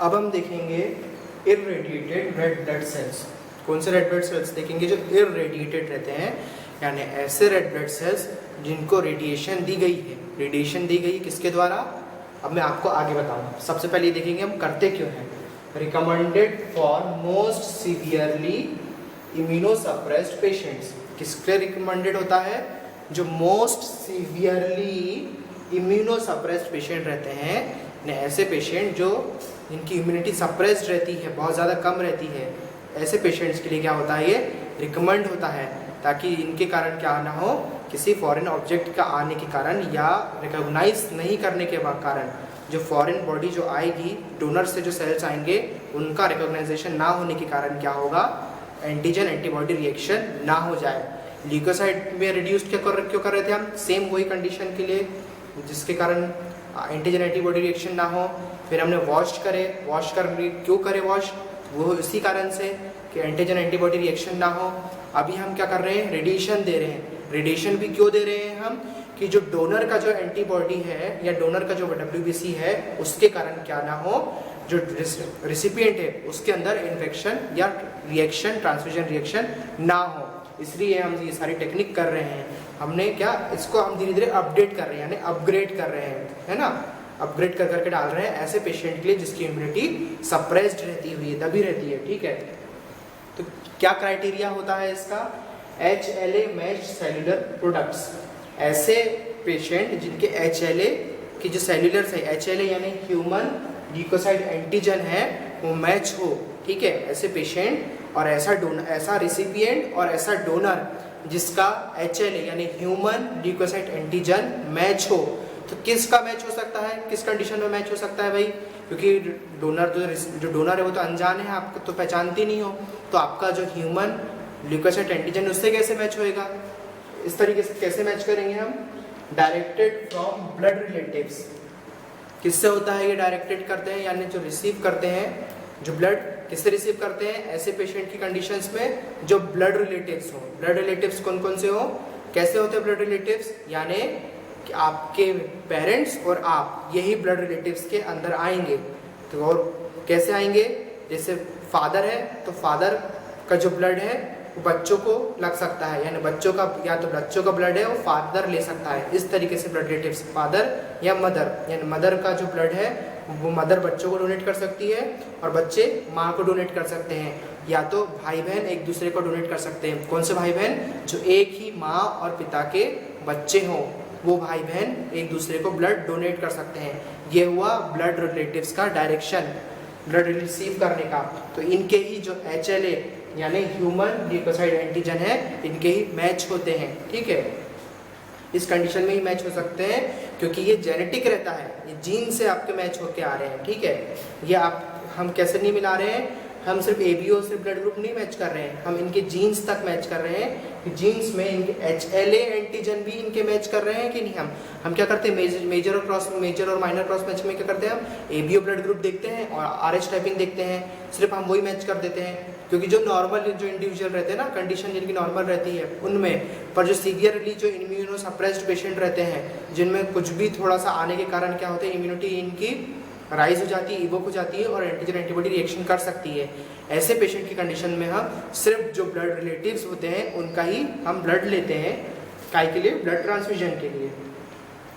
अब हम देखेंगे इररेडिएटेड रेड ब्लड सेल्स। कौन से रेड ब्लड सेल्स देखेंगे? जो इररेडिएटेड रहते हैं, यानी ऐसे रेड ब्लड सेल्स जिनको रेडिएशन दी गई है। रेडिएशन दी गई किसके द्वारा? अब मैं आपको आगे बताऊंगा। सबसे पहले देखेंगे हम करते क्यों हैं। Recommended for most severely immunosuppressed patients. किसके रिकमेंडेड होता है? जो मोस्ट सीवियरली इम्यूनोसप्रेस्ड पेशेंट रहते हैं, ऐसे पेशेंट जो जिनकी इम्यूनिटी सप्रेस्ड रहती है, बहुत ज़्यादा कम रहती है, ऐसे पेशेंट्स के लिए क्या होता है? ये रिकमेंड होता है, ताकि इनके कारण क्या ना हो, किसी फॉरेन ऑब्जेक्ट का आने के कारण या रिकॉग्नाइज नहीं करने के कारण जो फॉरेन बॉडी जो आएगी, डोनर से जो सेल्स आएंगे, उनका रिकॉग्नाइजेशन ना होने के कारण क्या होगा? एंटीजन एंटीबॉडी रिएक्शन ना हो जाए। ल्यूकोसाइट में रिड्यूस क्यों कर रहे थे हम? सेम वही कंडीशन के लिए जिसके कारण एंटीजन एंटीबॉडी रिएक्शन ना हो। फिर हमने वॉश कर क्यों करे वॉश? वो इसी कारण से कि एंटीजन एंटीबॉडी रिएक्शन ना हो। अभी हम क्या कर रहे हैं? रेडिएशन दे रहे हैं। रेडिएशन भी क्यों दे रहे हैं हम? कि जो डोनर का जो एंटीबॉडी है या डोनर का जो WBC है, उसके कारण क्या ना हो, जो रिसिपिएंट है उसके अंदर इन्फेक्शन या रिएक्शन, ट्रांसफ्यूजन रिएक्शन ना हो। इसलिए हम ये सारी टेक्निक कर रहे हैं। हमने क्या, इसको हम धीरे धीरे अपडेट कर रहे हैं, यानी अपग्रेड कर रहे हैं, है ना। अपग्रेड कर करके डाल रहे हैं ऐसे पेशेंट के लिए जिसकी इम्यूनिटी सप्रेस्ड रहती हुई है, दबी रहती है, ठीक है। तो क्या क्राइटेरिया होता है इसका? HLA matched cellular products. ऐसे पेशेंट जिनके HLA की जो सेल्यूलर है, HLA यानी ह्यूमन ल्यूकोसाइट एंटीजन है, वो मैच हो, ठीक है। ऐसे पेशेंट और ऐसा डोनर, ऐसा रिसिपिएंट और ऐसा डोनर जिसका HLA यानी ह्यूमन ल्यूकोसाइट एंटीजन मैच हो। तो किसका मैच हो सकता है? किस कंडीशन में मैच हो सकता है भाई? क्योंकि डोनर जो डोनर है वो तो अनजान है, आपको तो पहचानती नहीं हो, तो आपका जो ह्यूमन ल्यूकोसाइट एंटीजन उससे कैसे मैच होएगा? इस तरीके से कैसे मैच करेंगे हम? Directed from blood relatives. किससे होता है ये? डायरेक्टेड करते हैं, यानी जो रिसीव करते हैं, जो ब्लड किससे रिसीव करते हैं? ऐसे पेशेंट की कंडीशंस में जो ब्लड रिलेटिव्स हो। ब्लड रिलेटिव्स कौन कौन से हो? कैसे होते हैं ब्लड रिलेटिव्स? यानी कि आपके पेरेंट्स और आप, यही ब्लड रिलेटिव्स के अंदर आएंगे। तो और कैसे आएंगे? जैसे फादर है तो फादर का जो ब्लड है वो बच्चों को लग सकता है, यानी बच्चों का, या तो बच्चों का ब्लड है वो फादर ले सकता है। इस तरीके से ब्लड रिलेटिव्स, फादर या मदर, यानी मदर का जो ब्लड है वो मदर बच्चों को डोनेट कर सकती है और बच्चे माँ को डोनेट कर सकते हैं, या तो भाई बहन एक दूसरे को डोनेट कर सकते हैं। कौन से भाई बहन? जो एक ही माँ और पिता के बच्चे हों, वो भाई बहन एक दूसरे को ब्लड डोनेट कर सकते हैं। ये हुआ ब्लड रिलेटिव्स का डायरेक्शन, ब्लड रिसीव करने का। तो इनके ही जो HLA यानी ह्यूमन ल्यूकोसाइट एंटीजन है, इनके ही मैच होते हैं, ठीक है। इस कंडीशन में ही मैच हो सकते हैं क्योंकि ये जेनेटिक रहता है, ये जीन से आपके मैच होके आ रहे हैं, ठीक है। ये हम कैसे नहीं मिला रहे हैं? हम सिर्फ ABO सिर्फ ब्लड ग्रुप नहीं मैच कर रहे हैं, हम इनके जीन्स तक मैच कर रहे हैं कि जीन्स में इनके HLA एंटीजन भी इनके मैच कर रहे हैं कि नहीं। हम क्या करते हैं? मेजर और माइनर क्रॉस मैच में क्या करते हैं? हम ABO ब्लड ग्रुप देखते हैं और RH टाइपिंग देखते हैं, सिर्फ हम वही मैच कर देते हैं। क्योंकि जो नॉर्मल जो इंडिविजुअल रहते हैं ना, कंडीशन जिनकी नॉर्मल रहती है उनमें, पर जो सीवियरली जो इम्यूनो सप्रेस्ड पेशेंट रहते हैं, जिनमें कुछ भी थोड़ा सा आने के कारण क्या होता है, इम्यूनिटी इनकी राइज हो जाती है, इवोक हो जाती है और एंटीजन एंटीबॉडी रिएक्शन कर सकती है। ऐसे पेशेंट की कंडीशन में हम सिर्फ जो ब्लड रिलेटिव्स होते हैं उनका ही हम ब्लड लेते हैं, काय के लिए? ब्लड ट्रांसफ्यूजन के लिए।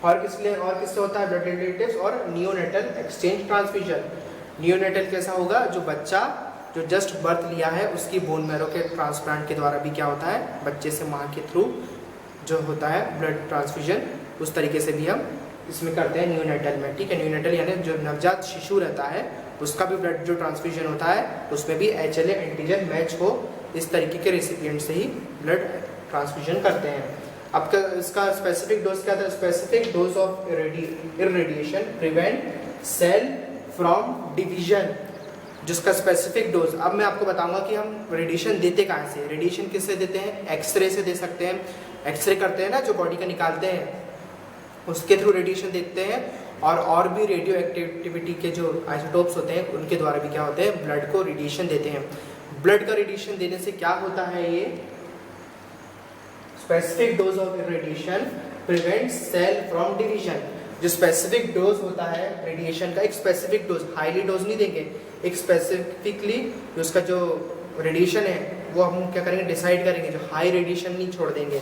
और किससे होता है ब्लड रिलेटिव्स? और नियोनेटल एक्सचेंज ट्रांसफ्यूजन। नियोनेटल कैसा होगा? जो बच्चा जो जस्ट बर्थ लिया है उसकी बोन मैरो के ट्रांसप्लांट के द्वारा भी क्या होता है? बच्चे से माँ के थ्रू जो होता है ब्लड ट्रांसफ्यूजन, उस तरीके से भी हम इसमें करते हैं नियोनेटल में, ठीक है। नियोनेटल यानी जो नवजात शिशु रहता है उसका भी ब्लड जो ट्रांसफ्यूजन होता है उसमें भी HLA एंटीजन मैच हो, इस तरीके के रेसिपिएंट से ही ब्लड ट्रांसफ्यूजन करते हैं। अब इसका स्पेसिफिक डोज क्या था? Specific dose of irradiation prevent cell from division, जिसका स्पेसिफिक डोज। अब मैं आपको बताऊंगा कि हम रेडिएशन देते कहाँ से। रेडिएशन किससे देते हैं? एक्सरे से दे सकते हैं। एक्सरे करते हैं ना, जो बॉडी का निकालते हैं, उसके थ्रू रेडिएशन देखते हैं। और भी रेडियो एक्टिविटी के जो आइसोटोप्स होते हैं उनके द्वारा भी क्या होते हैं? ब्लड को रेडिएशन देते हैं। ब्लड का रेडिएशन देने से क्या होता है? ये specific dose of radiation prevents cell from division. जो स्पेसिफिक डोज होता है रेडिएशन का, एक स्पेसिफिक डोज, हाईली डोज नहीं देंगे, एक स्पेसिफिकली उसका जो रेडिएशन है वो हम क्या करेंगे, डिसाइड करेंगे, जो हाई रेडिएशन नहीं छोड़ देंगे।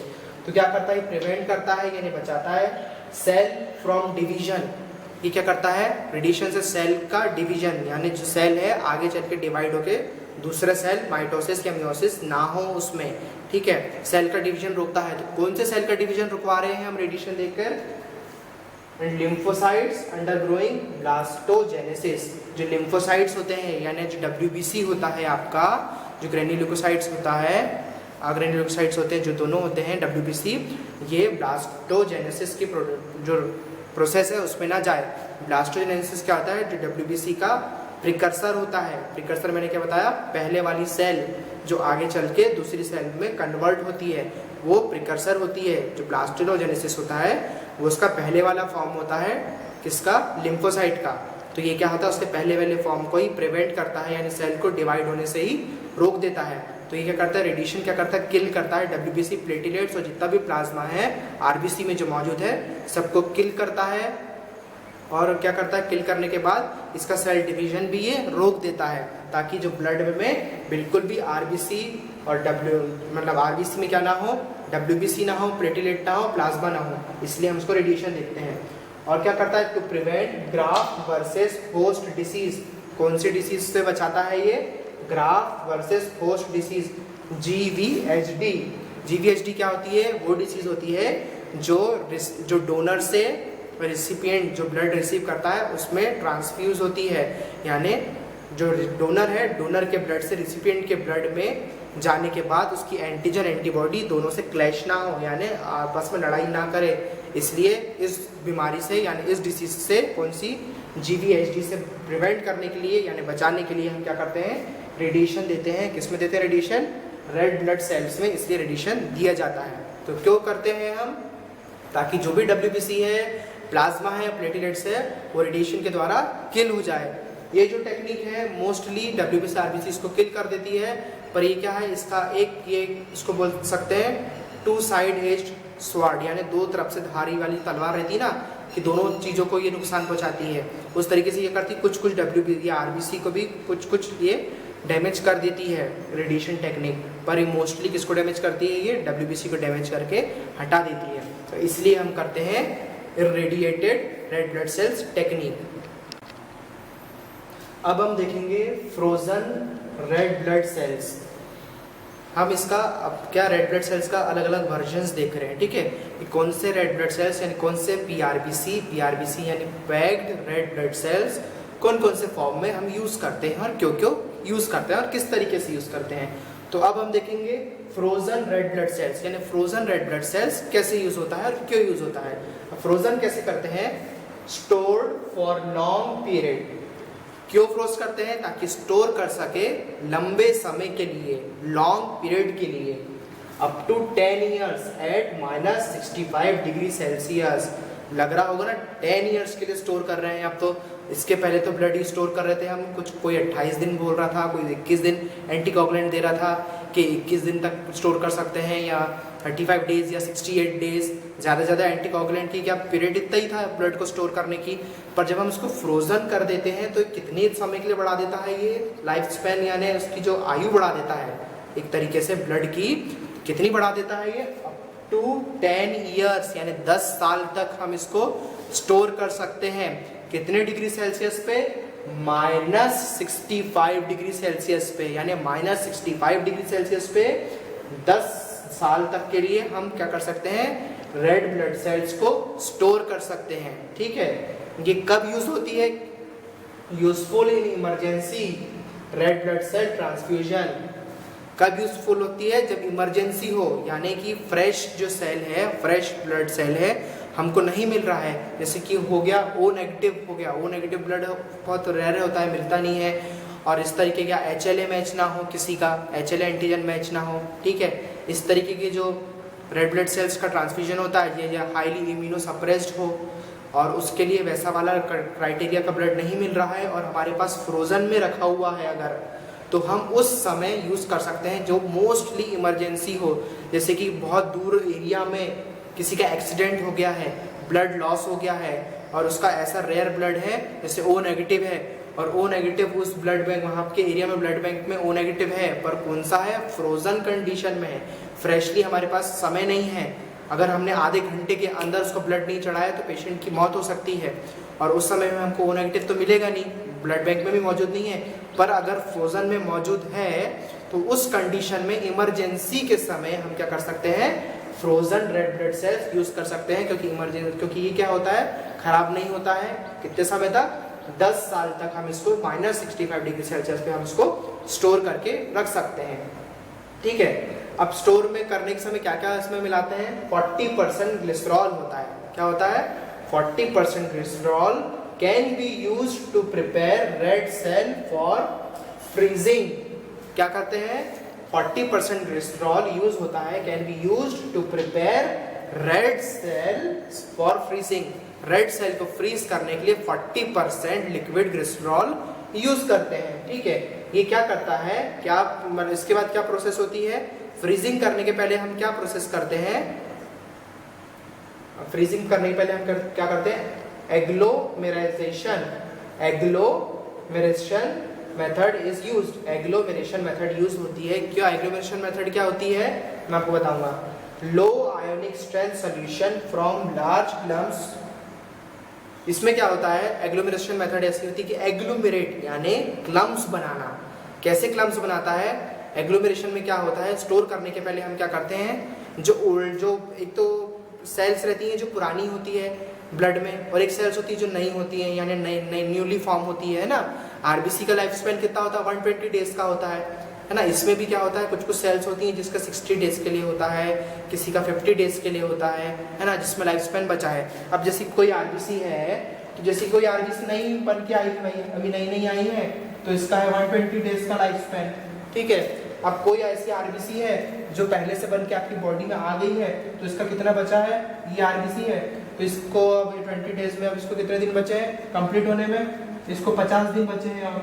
तो क्या करता है, प्रिवेंट करता है यानी बचाता है सेल फ्रॉम डिवीजन। ये क्या करता है, रेडिएशन से सेल का डिवीजन, यानी जो सेल है आगे चल के डिवाइड होके दूसरा सेल माइटोसिस या मियोसिस ना हो उसमें, ठीक है, सेल का डिवीजन रोकता है। तो कौन से सेल का डिवीजन रुकवा रहे हैं हम रेडिएशन देकर, लिम्फोसाइट्स अंडरगोइंग ब्लास्टोजेनेसिस। जो लिम्फोसाइट्स होते हैं यानी जो WBC होता है आपका, जो ग्रेन्युलोसाइट्स होता है, ग्रेन्युलोसाइट्स होते हैं जो दोनों होते हैं WBC, ये ब्लास्टोजेनेसिस की जो प्रोसेस है उसमें ना जाए। ब्लास्टोजेनेसिस क्या होता है, जो WBC का प्रिकर्सर होता है। प्रिकर्सर मैंने क्या बताया, पहले वाली सेल जो आगे चल के दूसरी सेल में कन्वर्ट होती है वो प्रिकर्सर होती है। जो ब्लास्टोजेनेसिस होता है वो उसका पहले वाला फॉर्म होता है, किसका, लिम्फोसाइट का। तो ये क्या होता है, उसके पहले वाले फॉर्म को ही प्रिवेंट करता है, यानी सेल को डिवाइड होने से ही रोक देता है। तो ये क्या करता है, रेडिएशन क्या करता है, किल करता है WBC प्लेटलेट्स और जितना भी प्लाज्मा है RBC में जो मौजूद है सबको किल करता है। और क्या करता है, किल करने के बाद इसका सेल डिवीजन भी ये रोक देता है, ताकि जो ब्लड में बिल्कुल भी RBC और RBC में क्या ना हो, WBC ना हो, प्लेटलेट ना हो, प्लाज्मा ना हो, इसलिए हम इसको रेडिएशन देखते हैं। और क्या करता है, to prevent graft versus host disease. कौन सी डिसीज से बचाता है ये, graft versus host disease, GVHD। GVHD क्या होती है, वो डिसीज होती है जो डोनर से रेसिपिएंट जो ब्लड रिसीव करता है उसमें ट्रांसफ्यूज होती है, यानी जो डोनर है, डोनर के ब्लड से रेसिपिएंट के ब्लड में जाने के बाद उसकी एंटीजन एंटीबॉडी दोनों से क्लैश ना हो, यानी आपस में लड़ाई ना करे। इसलिए इस बीमारी से यानी इस डिसीज से, कौन सी, GVHD से प्रिवेंट करने के लिए यानी बचाने के लिए हम क्या करते हैं, रेडिएशन देते हैं। किस में देते हैं रेडिएशन, रेड ब्लड सेल्स में, इसलिए रेडिएशन दिया जाता है। तो क्यों करते हैं हम, ताकि जो भी WBC है, प्लाज्मा है, प्लेटलेट्स है, वो रेडिएशन के द्वारा किल हो जाए। ये जो टेक्निक है मोस्टली WBC RBC इसको किल कर देती है, पर ये क्या है, इसका एक ये इसको बोल सकते हैं टू साइड एज्ड स्वॉर्ड, यानी दो तरफ से धारी वाली तलवार रहती है ना, कि दोनों चीज़ों को ये नुकसान पहुंचाती है। उस तरीके से ये करती, कुछ WBC या RBC को भी कुछ ये डैमेज कर देती है रेडिएशन टेक्निक, पर ये मोस्टली किसको डैमेज करती है, ये WBC को डैमेज करके हटा देती है। तो इसलिए हम करते हैं irradiated red blood sales technique. अब हम देखेंगे फ्रोजन रेड ब्लड सेल्स। हम इसका अब क्या रेड ब्लड सेल्स का अलग अलग वर्जन्स देख रहे हैं, ठीक है, कि कौन से रेड ब्लड सेल्स यानी कौन से PRBC यानी पैक्ड रेड ब्लड सेल्स कौन कौन से फॉर्म में हम यूज करते हैं और क्यों क्यों यूज करते हैं और किस तरीके से यूज करते हैं। तो अब हम देखेंगे फ्रोजन रेड ब्लड सेल्स, यानी फ्रोजन रेड ब्लड सेल्स कैसे यूज होता है और क्यों यूज होता है। फ्रोजन कैसे करते हैं, स्टोर्ड फॉर लॉन्ग पीरियड। क्यों फ्रोज करते हैं, ताकि स्टोर कर सके लंबे समय के लिए, लॉन्ग पीरियड के लिए, up to 10 years at -65 degree Celsius. लग रहा होगा ना 10 ईयर्स के लिए स्टोर कर रहे हैं। अब तो इसके पहले तो ब्लड ही स्टोर कर रहे थे हम, कोई 28 दिन बोल रहा था, कोई 21 दिन एंटीकोगुलेंट दे रहा था कि 21 दिन तक स्टोर कर सकते हैं, या 35 डेज या 68 डेज, ज़्यादा ज़्यादा एंटीकोगुलेंट की क्या पीरियड इतना ही था ब्लड को स्टोर करने की। पर जब हम इसको फ्रोजन कर देते हैं तो कितने समय के लिए बढ़ा देता है ये लाइफ स्पैन, यानी उसकी जो आयु बढ़ा देता है एक तरीके से ब्लड की, कितनी बढ़ा देता है ये, अप टू 10 ईयर्स, यानी 10 साल तक हम इसको स्टोर कर सकते हैं। कितने डिग्री सेल्सियस पे, -65 डिग्री सेल्सियस पे, यानी -65 डिग्री सेल्सियस पे 10 साल तक के लिए हम क्या कर सकते हैं, रेड ब्लड सेल्स को स्टोर कर सकते हैं, ठीक है। ये कब यूज होती है, useful in emergency red blood cell transfusion. कब यूजफुल होती है, जब इमरजेंसी हो, यानी कि फ्रेश जो सेल है, फ्रेश ब्लड सेल है, हमको नहीं मिल रहा है, जैसे कि हो गया O नेगेटिव हो गया, O नेगेटिव ब्लड बहुत रेयर होता है, मिलता नहीं है, और इस तरीके का HLA मैच ना हो, किसी का HLA एंटीजन मैच ना हो, ठीक है। इस तरीके के जो रेड ब्लड सेल्स का ट्रांसफ्यूजन होता है ये हाईली इम्यूनो सप्रेस्ड हो, और उसके लिए वैसा वाला क्राइटेरिया का ब्लड नहीं मिल रहा है और हमारे पास फ्रोजन में रखा हुआ है अगर, तो हम उस समय यूज़ कर सकते हैं जो मोस्टली इमरजेंसी हो, जैसे कि बहुत दूर एरिया में किसी का एक्सीडेंट हो गया है, ब्लड लॉस हो गया है, और उसका ऐसा रेयर ब्लड है जैसे ओ नेगेटिव है, और ओ नेगेटिव उस ब्लड बैंक वहाँ के एरिया में ब्लड बैंक में ओ नेगेटिव है, पर कौन सा है, फ्रोजन कंडीशन में है, फ्रेशली हमारे पास समय नहीं है, अगर हमने आधे घंटे के अंदर उसको ब्लड नहीं चढ़ाया तो पेशेंट की मौत हो सकती है, और उस समय में हमको ओ नेगेटिव तो मिलेगा नहीं, ब्लड बैंक में भी मौजूद नहीं है, पर अगर फ्रोजन में मौजूद है तो उस कंडीशन में इमरजेंसी के समय हम क्या कर सकते हैं, frozen red blood sales use कर सकते हैं, क्योंकि ये क्या होता है, खराब नहीं होता है, कितने समय तक, 10 साल तक हम इसको -65 डिग्री सेल्सियस पे हम इसको स्टोर करके रख सकते हैं। ठीक है, अब स्टोर में करने के समय क्या क्या इसमें मिलाते हैं, 40% ग्लिसरॉल होता है, क्या होता है, 40% glycerol can be used to prepare red cell for freezing. क्या करते हैं, 40% ग्लिसरॉल यूज होता है, can be used to prepare red cell for freezing, red cell को फ्रीज करने के लिए 40% लिक्विड ग्लिसरॉल यूज करते हैं। ठीक है, ये क्या करता है, क्या इसके बाद क्या प्रोसेस होती है, फ्रीजिंग करने के पहले हम क्या प्रोसेस करते हैं, फ्रीजिंग करने के पहले हम क्या करते हैं, agglomerisation method is used, agglomeration method use होती है। क्या एग्लोमेरेशन मेथड क्या होती है, मैं आपको बताऊंगा, low ionic strength solution from large clumps. इसमें क्या होता है, एग्लोमेरेशन मेथड ऐसी होती है कि एग्लोमेरेट यानी क्लम्प्स बनाना। कैसे क्लम्प्स बनाता है, एग्लोमेरेशन में क्या होता है, स्टोर करने के पहले हम क्या करते हैं, जो एक तो सेल्स रहती हैं जो पुरानी होती है ब्लड में, और एक सेल्स होती है जो नई होती है, यानी नई न्यूली फॉर्म होती है ना। आरबीसी का लाइफ स्पेन कितना होता है, 120 डेज का होता है ना। इसमें भी क्या होता है, कुछ कुछ सेल्स होती हैं जिसका 60 डेज के लिए होता है, किसी का 50 डेज के लिए होता है ना, जिसमें लाइफ स्पेन बचा है। अब जैसे कोई आरबीसी है, तो जैसे कोई आरबीसी नई बन के आई, अभी नई आई है, तो इसका है 120 डेज का लाइफ स्पेन। ठीक है, अब कोई ऐसी आरबीसी है जो पहले से बन के आपकी बॉडी में आ गई है, तो इसका कितना बचा है, ये आरबीसी है, तो इसको अब 20 डेज में, अब इसको कितने दिन बचे हैं कंप्लीट होने में, इसको 50 दिन बचे हैं, और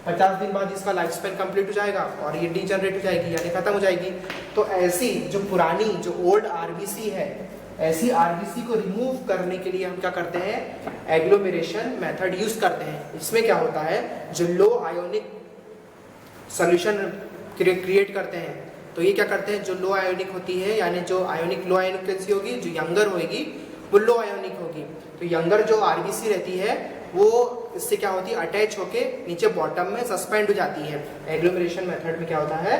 50 दिन बाद इसका लाइफ स्पेन कंप्लीट हो जाएगा और ये डीजनरेट हो जाएगी, यानी खत्म हो जाएगी। तो ऐसी जो पुरानी जो ओल्ड आरबीसी है, ऐसी आरबीसी को रिमूव करने के लिए हम क्या करते हैं, एग्लोमेरेशन मेथड यूज करते हैं। इसमें क्या होता है, जो लो आयोनिक सॉल्यूशन क्रिएट करते हैं, तो ये क्या करते हैं, जो लो आयोनिक होती है, यानी जो आयोनिक लो आयोनिक कैसी होगी, जो यंगर होगी वो लो आयोनिक होगी, तो यंगर जो आरबीसी रहती है वो इससे क्या होती है, अटैच होके नीचे बॉटम में सस्पेंड हो जाती है। एग्लोमेरेशन मेथड में क्या होता है,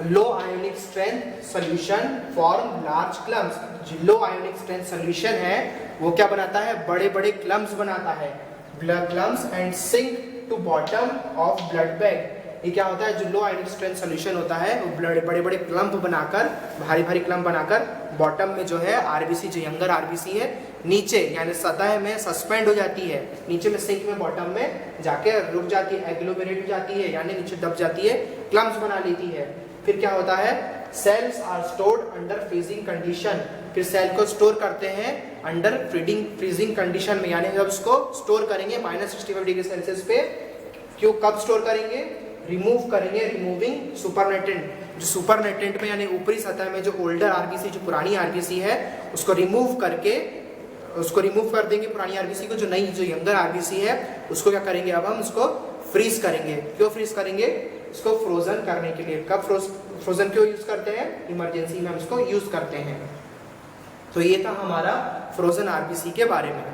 low ionic strength solution form large clumps. जो लो आयोनिक स्ट्रेंथ सॉल्यूशन है वो क्या बनाता है, बड़े बड़े क्लम्प्स बनाता है, blood clumps and sink to bottom of blood bag. ये क्या होता है, जो लो आयोनिक स्ट्रेंथ सॉल्यूशन होता है वो बड़े बड़े क्लम्प बनाकर, भारी भारी क्लम्प बनाकर बॉटम में जो है आरबीसी, जो यंगर आरबीसी है, नीचे यानी सतह में सस्पेंड हो जाती है, नीचे में सिंक में बॉटम में जाके रुक जाती है, एग्लोमेरेट हो जाती है, यानी नीचे दब जाती है, क्लम्प्स बना लेती है। फिर क्या होता है, cells are stored under freezing condition. फिर सेल को स्टोर करते हैं अंडर फ्रीजिंग कंडीशन में, यानी जब उसको स्टोर करेंगे -65 डिग्री सेल्सियस पे। क्यों, कब स्टोर करेंगे, रिमूव करेंगे, रिमूविंग सुपरनेटेंट। जो सुपरनेटेंट में यानी ऊपरी सतह में जो ओल्डर आरबीसी, जो पुरानी आरबीसी है, उसको रिमूव कर देंगे पुरानी आरबीसी को। जो नई जो यंगर आरबीसी है उसको क्या करेंगे, अब हम उसको फ्रीज करेंगे। क्यों फ्रीज करेंगे, इसको फ्रोजन करने के लिए। कब फ्रोजन क्यों यूज करते हैं, इमरजेंसी में हम इसको यूज करते हैं। तो ये था हमारा फ्रोजन आरबीसी के बारे में।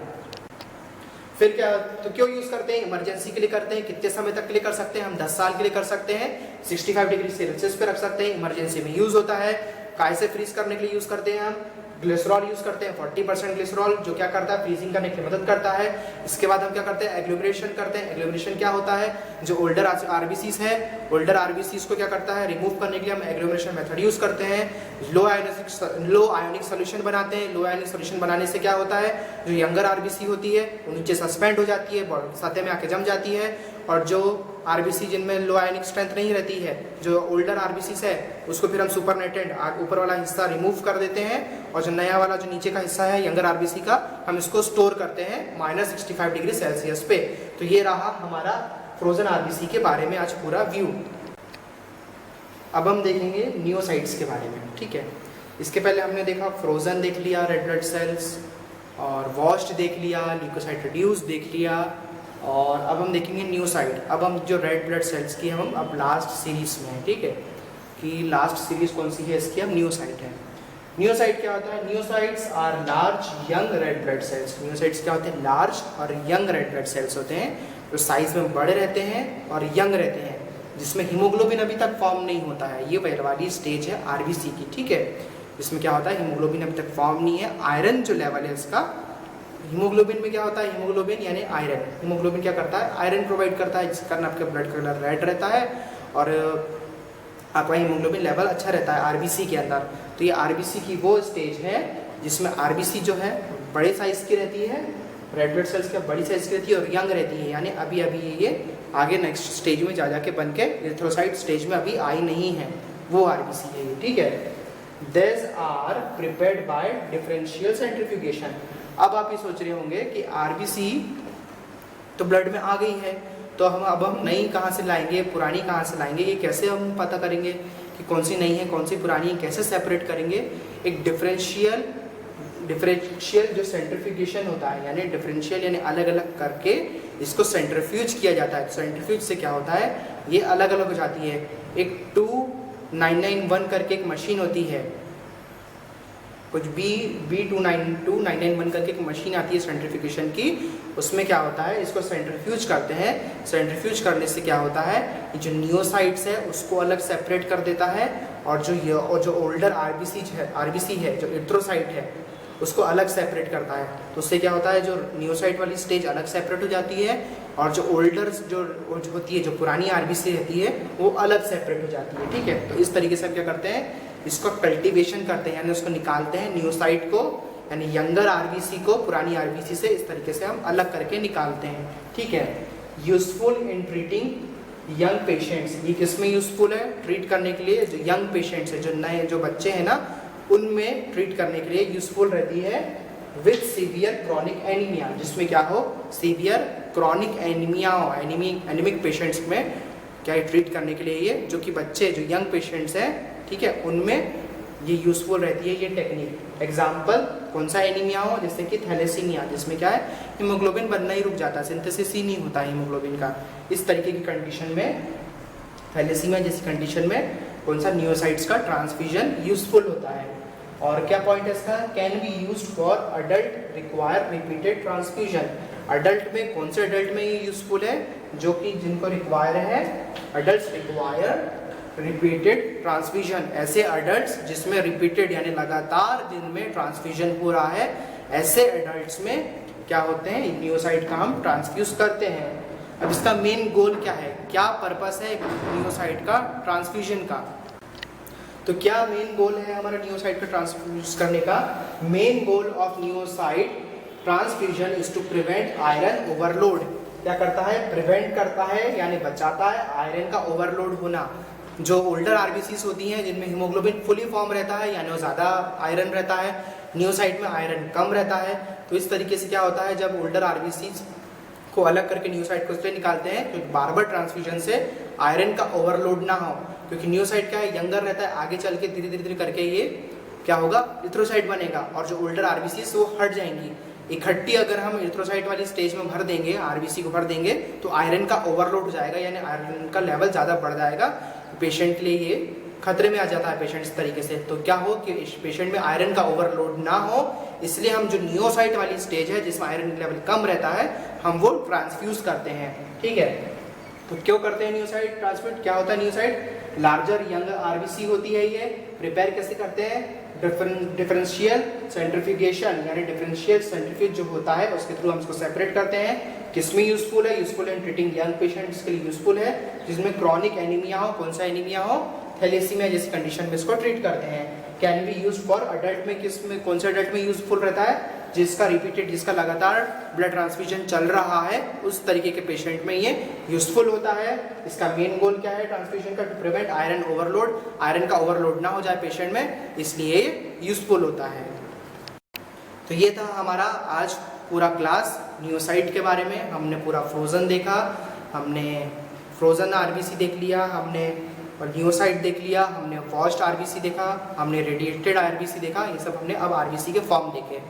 फिर क्या, तो क्यों यूज करते हैं, इमरजेंसी के लिए करते हैं। कितने समय तक के लिए कर सकते हैं हम, 10 साल के लिए कर सकते हैं, 65 डिग्री सेल्सियस पे रख सकते हैं, इमरजेंसी में यूज होता है। कैसे फ्रीज करने के लिए यूज करते हैं हम, ग्लिसरॉल यूज करते हैं, 40% ग्लिसरॉल, जो क्या करता है, फ्रीजिंग करने की मदद करता है। इसके बाद हम क्या करते हैं, एग्लोमेरेशन करते हैं। एग्लोमेरेशन क्या होता है, जो ओल्डर आरबीसीज है, ओल्डर आरबीसीज को क्या करता है, रिमूव करने के लिए हम एग्लोमेरेशन मेथड यूज करते हैं। लो आयोनिक सॉल्यूशन बनाते हैं। लो आयोनिक सॉल्यूशन बनाने से क्या होता है, जो यंगर आरबीसी होती है वो नीचे सस्पेंड हो जाती है, सतह में आके जम जाती है, और जो आरबीसी जिनमें लो आयोनिक स्ट्रेंथ नहीं रहती है, जो ओल्डर आरबीसीज है, उसको फिर हम सुपरनेटेंट, ऊपर वाला हिस्सा रिमूव कर देते हैं, और जो नया वाला जो नीचे का हिस्सा है यंगर आरबीसी का, हम इसको स्टोर करते हैं -65 डिग्री सेल्सियस पे। तो ये रहा हमारा फ्रोजन आरबीसी के बारे में आज पूरा व्यू। अब हम देखेंगे नियोसाइट्स के बारे में। ठीक है, इसके पहले हमने देखा फ्रोजन देख लिया, रेड ब्लड सेल्स, और वॉश्ड देख लिया, ल्यूकोसाइट रिड्यूस देख लिया, और अब हम देखेंगे न्यूसाइट। अब हम जो रेड ब्लड सेल्स की हम अब लास्ट सीरीज में है, ठीक है, कि लास्ट सीरीज कौन सी है इसकी, अब न्यूसाइट है। न्यूसाइट क्या होता है? Neocytes are large young red blood cells. Neocytes क्या होते हैं? लार्ज और यंग रेड ब्लड सेल्स होते हैं, जो साइज में बड़े रहते हैं और यंग रहते हैं, जिसमें हीमोग्लोबिन अभी तक फॉर्म नहीं होता है। ये पहले वाली स्टेज है आरबीसी की, ठीक है। इसमें क्या होता है? हीमोग्लोबिन अभी तक फॉर्म नहीं है। आयरन जो लेवल है इसका, हीमोग्लोबिन में क्या होता है? हीमोग्लोबिन यानी आयरन। हीमोग्लोबिन क्या करता है? आयरन प्रोवाइड करता है, जिसके कारण आपका ब्लड कलर रेड रहता है और आपका हीमोग्लोबिन लेवल अच्छा रहता है आरबीसी के अंदर। तो ये आरबीसी की वो स्टेज है जिसमें आरबीसी जो है बड़े साइज की रहती है, रेड ब्लड सेल्स क्या बड़ी साइज की रहती है और यंग रहती है, यानी अभी अभी ये आगे नेक्स्ट स्टेज में जा के बन के एरिथ्रोसाइट स्टेज में अभी आई नहीं है, वो आरबीसी है ये, ठीक है। These are prepared by differential centrifugation। अब आप ये सोच रहे होंगे कि आरबीसी तो ब्लड में आ गई है, तो हम नई कहाँ से लाएंगे, पुरानी कहाँ से लाएंगे, ये कैसे हम पता करेंगे कि कौन सी नई है कौन सी पुरानी है, कैसे सेपरेट करेंगे? एक डिफरेंशियल जो सेंट्रीफ्यूगेशन होता है, यानी डिफरेंशियल यानी अलग अलग करके इसको सेंट्रीफ्यूज किया जाता है। सेंट्रीफ्यूज से क्या होता है? ये अलग अलग हो जाती है। एक 2991 करके एक मशीन होती है, कुछ B29291 करके एक मशीन आती है सेंट्रीफ्यूगेशन की। उसमें क्या होता है? इसको सेंट्रीफ्यूज करते हैं। सेंट्रीफ्यूज करने से क्या होता है? जो नियोसाइट्स है उसको अलग सेपरेट कर देता है, और जो ओल्डर आरबीसी है जो एरिथ्रोसाइट है उसको अलग सेपरेट करता है। तो उससे क्या होता है? जो नियोसाइट वाली स्टेज अलग सेपरेट हो जाती है, और जो ओल्डर जो होती है, जो पुरानी आरबीसी रहती है, वो अलग सेपरेट हो जाती है, ठीक है। तो इस तरीके से हम क्या करते हैं? इसको कल्टीवेशन करते हैं, यानी उसको निकालते हैं, नियोसाइट को यानी यंगर आरबीसी को पुरानी आरबीसी से इस तरीके से हम अलग करके निकालते हैं, ठीक है। यूजफुल इन ट्रीटिंग यंग पेशेंट्स। ये किसमें यूजफुल है? ट्रीट करने के लिए जो यंग पेशेंट्स है, जो नए जो बच्चे हैं ना, उनमें ट्रीट करने के लिए यूजफुल रहती है। विथ सीवियर क्रॉनिक एनीमिया, जिसमें क्या हो? सीवियर क्रॉनिक एनीमिया हो, एनीमिक पेशेंट्स में क्या ट्रीट करने के लिए ये जो कि बच्चे जो यंग पेशेंट्स हैं, ठीक है, उनमें ये यूजफुल रहती है ये टेक्निक। एग्जाम्पल कौन सा एनीमिया हो? जैसे कि थैलेसीमिया, जिसमें क्या है? हीमोग्लोबिन बनना ही रुक जाता है, सिंथेसिस ही नहीं होता हीमोग्लोबिन का। इस तरीके की कंडीशन में, थैलेसीमिया जैसी कंडीशन में कौन सा? नियोसाइट्स का ट्रांसफ्यूजन यूजफुल होता है। और क्या पॉइंट है इसका? Can be used for adult require repeated transfusion. Adult में कौन से अडल्ट में ये यूजफुल है? जो कि जिनको रिक्वायर है, अडल्ट रिक्वायर रिपीटेड ट्रांसफ्यूजन। ऐसे अडल्ट्स जिसमें रिपीटेड यानी लगातार जिनमें ट्रांसफ्यूजन हो रहा है, ऐसे अडल्ट्स में क्या होते हैं? नियोसाइट का हम ट्रांसफ्यूज करते हैं। अब इसका मेन गोल क्या है? क्या पर्पस है नियोसाइट का ट्रांसफ्यूजन का? तो क्या मेन गोल है हमारा नियोसाइट का ट्रांसफ्यूज करने का? Main goal of neocyte transfusion is to prevent iron overload. क्या करता है? प्रिवेंट करता है यानी बचाता है आयरन का ओवरलोड होना। जो ओल्डर आरबीसीज होती हैं जिनमें हीमोग्लोबिन फुली फॉर्म रहता है, यानी वो ज़्यादा आयरन रहता है, नियोसाइट में आयरन कम रहता है। तो इस तरीके से क्या होता है? जब ओल्डर आरबीसीज को अलग करके नियोसाइट को इसलिए निकालते हैं क्योंकि बार बार ट्रांसफ्यूजन से आयरन का ओवरलोड ना हो, क्योंकि नियोसाइट क्या है? यंगर रहता है, आगे चल के धीरे धीरे करके ये क्या होगा? एरिथ्रोसाइट बनेगा, और जो ओल्डर आरबीसीज वो हट जाएंगी। इकट्ठी अगर हम एरिथ्रोसाइट वाली स्टेज में भर देंगे, आरबीसी को भर देंगे, तो आयरन का ओवरलोड हो जाएगा, यानी आयरन का लेवल ज़्यादा बढ़ जाएगा। पेशेंट के लिए ये खतरे में आ जाता है पेशेंट इस तरीके से। तो क्या हो कि पेशेंट में आयरन का ओवरलोड ना हो, इसलिए हम जो नियोसाइट वाली स्टेज है जिसमें आयरन लेवल कम रहता है, हम वो ट्रांसफ्यूज करते हैं, ठीक है। तो क्यों करते हैं नियोसाइट ट्रांसफ्यूज? क्या होता है नियोसाइट? लार्जर यंग आरबीसी होती है ये। प्रिपेयर कैसे करते हैं? डिफरेंशियल सेंट्रीफ्यूगेशन, यानी डिफरेंशियल सेंट्रीफ्यूज जो होता है उसके थ्रू हम इसको सेपरेट करते हैं। किसमें यूजफुल है? यूजफुल इन ट्रीटिंग यंग पेशेंट्स के लिए यूजफुल है, जिसमें क्रॉनिक एनीमिया हो। कौन सा एनीमिया हो? थैलेसीमिया जैसी कंडीशन में इसको ट्रीट करते हैं। Can be use for adult में, किसमें कौन से अडल्ट में यूजफुल रहता है? जिसका रिपीटेड, जिसका लगातार ब्लड ट्रांसफ्यूजन चल रहा है, उस तरीके के पेशेंट में ये यूजफुल होता है। इसका मेन गोल क्या है ट्रांसफ्यूजन का? To prevent iron overload, iron का ओवरलोड ना हो जाए पेशेंट में, इसलिए यूजफुल होता है। तो ये था हमारा आज पूरा क्लास नियोसाइट के बारे में। हमने पूरा फ्रोजन देखा, हमने फ्रोजन आरबीसी देख लिया, हमने और नियोसाइट देख लिया, हमने वॉश्ड आरबीसी देखा, हमने रेडिएटेड आरबीसी देखा। ये सब हमने अब आरबीसी के फॉर्म देखे।